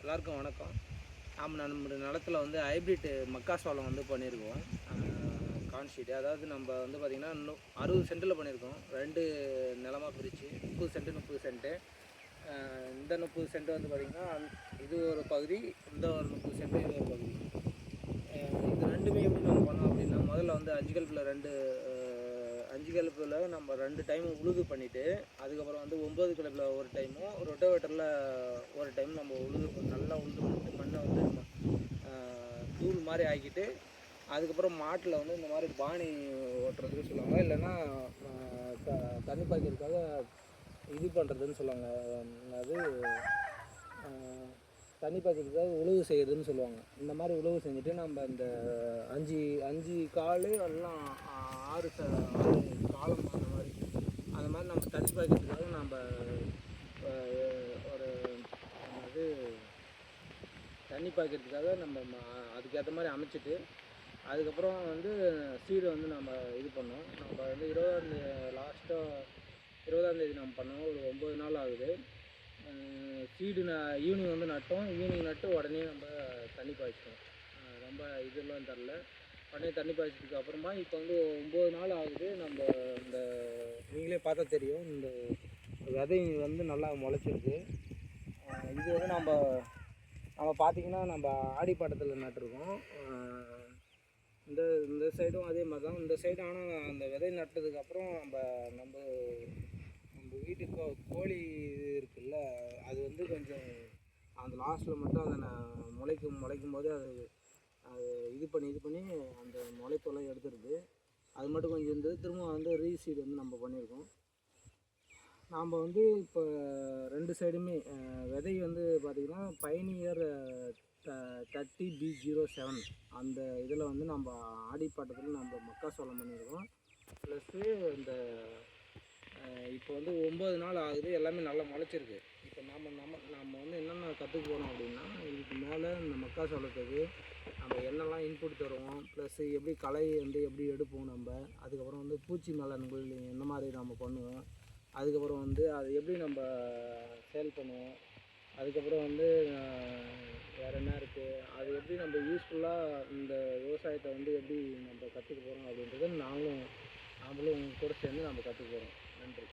எல்லாருக்கும் வணக்கம். நம்ம நிலத்துல வந்து ஹைப்ரிட் மக்காசோளம் வந்து பண்ணியிருக்கோம். கான்ஷீட் அதாவது நம்ம வந்து பார்த்திங்கன்னா இன்னும் 60 சென்ட்டில் பண்ணியிருக்கோம். 2 நிலமாக பிரித்து 30 சென்ட்டு 30 சென்ட்டு. இந்த 30 சென்ட் வந்து பார்த்திங்கன்னா இது ஒரு பகுதி, இந்த ஒரு 30 சென்ட்டு இது ஒரு பகுதி. இது ரெண்டுமே எப்படி நம்ம பண்ணோம் அப்படின்னா, முதல்ல வந்து அஞ்சு கலப்பில் நம்ம 2 டைம் உழுது பண்ணிவிட்டு, அதுக்கப்புறம் வந்து 9 கலப்பில் ஒரு டைமும் ரொட்டோவேட்டரில் ஒரு டைம் நம்ம நல்லா உழுது பண்ணிட்டு மண்ணை வந்து நம்ம தூள் மாதிரி ஆக்கிட்டு, அதுக்கப்புறம் மாட்டில் வந்து இந்த மாதிரி பாணி ஓட்டுறதுன்னு சொல்லுவாங்க, இல்லைன்னா தண்ணி பாய்க்கிறதுக்காக இது பண்ணுறதுன்னு சொல்லுவாங்க. அது தண்ணி பாய்க்கிறதுக்காக உழவு செய்கிறதுன்னு சொல்லுவாங்க. இந்த மாதிரி உழவு செஞ்சுட்டு நம்ம இந்த அஞ்சு கால் எல்லாம் 6 காலம் அந்த மாதிரி நம்ம தண்ணி பாய்க்கிறதுக்காக நம்ம ஒரு தண்ணி பாய்க்கிறதுக்காக நம்ம அதுக்கேற்ற மாதிரி அமைச்சிட்டு, அதுக்கப்புறம் வந்து சீடை வந்து நம்ம இது பண்ணோம். நம்ம வந்து 20ஆந்தேதி நம்ம பண்ணோம். ஒரு 9 நாள் ஆகுது. சீடு ஈவினிங் வந்து நட்டோம். ஈவினிங் நட்டு உடனே நம்ம தண்ணி பாய்ச்சிட்டோம். ரொம்ப இதெல்லாம் தரல. உடனே தண்ணி பாய்ச்சதுக்கு அப்புறமா இப்போ வந்து 9 நாள் ஆகுது. நம்ம இந்த நீங்களே பார்த்தா தெரியும், இந்த விதை வந்து நல்லா முளைச்சிருக்கு. இது வந்து நம்ம பார்த்திங்கன்னா நம்ம ஆடிப்பட்டத்தில் நட்டுருக்கோம். இந்த சைடும் அதே மாதிரி தான். இந்த சைடு ஆனால் அந்த விதை நட்டதுக்கப்புறம் நம்ம வீட்டுக்கு கோழி இருக்குல்ல, அது வந்து கொஞ்சம் அந்த லாஸ்ட்டில் மட்டும் அதை முளைக்கும் போது அது இது பண்ணி அந்த முளைப்பெல்லாம் எடுத்துருது. அது மட்டும் கொஞ்சம் இருந்தது. திரும்ப வந்து ரீசீடு வந்து நம்ம பண்ணியிருக்கோம். நாம் வந்து இப்போ 2 சைடுமே விதை வந்து பார்த்திங்கன்னா பயணியர் 30B07 அந்த இதில் வந்து நம்ம ஆடிப்பட்டத்தில் நம்ம மக்காசோளம் பண்ணியிருக்கோம். ப்ளஸ்ஸு இந்த இப்போ வந்து 9 நாள் ஆகுது. எல்லாமே நல்லா முளைச்சிருக்கு. இப்போ நம்ம வந்து என்னென்ன கற்றுக்க போகிறோம் அப்படின்னா, இதுக்கு மேலே இந்த மக்காசோளத்துக்கு நம்ம என்னெல்லாம் இன்புட் தருவோம், ப்ளஸ்ஸு எப்படி களை வந்து எப்படி எடுப்போம் நம்ம, அதுக்கப்புறம் வந்து பூச்சி மேலாண்கள் என்ன மாதிரி நம்ம பண்ணுவோம், அதுக்கப்புறம் வந்து அது எப்படி நம்ம சேல் பண்ணுவோம், அதுக்கப்புறம் வந்து வேறு என்ன இருக்குது, அது எப்படி நம்ம யூஸ்ஃபுல்லாக இந்த விவசாயத்தை வந்து எப்படி நம்ம கற்றுக்க போகிறோம் அப்படின்றத நாமளும் உங்கள் கூட சேர்ந்து நம்ம கற்றுக்க போகிறோம். நன்றி.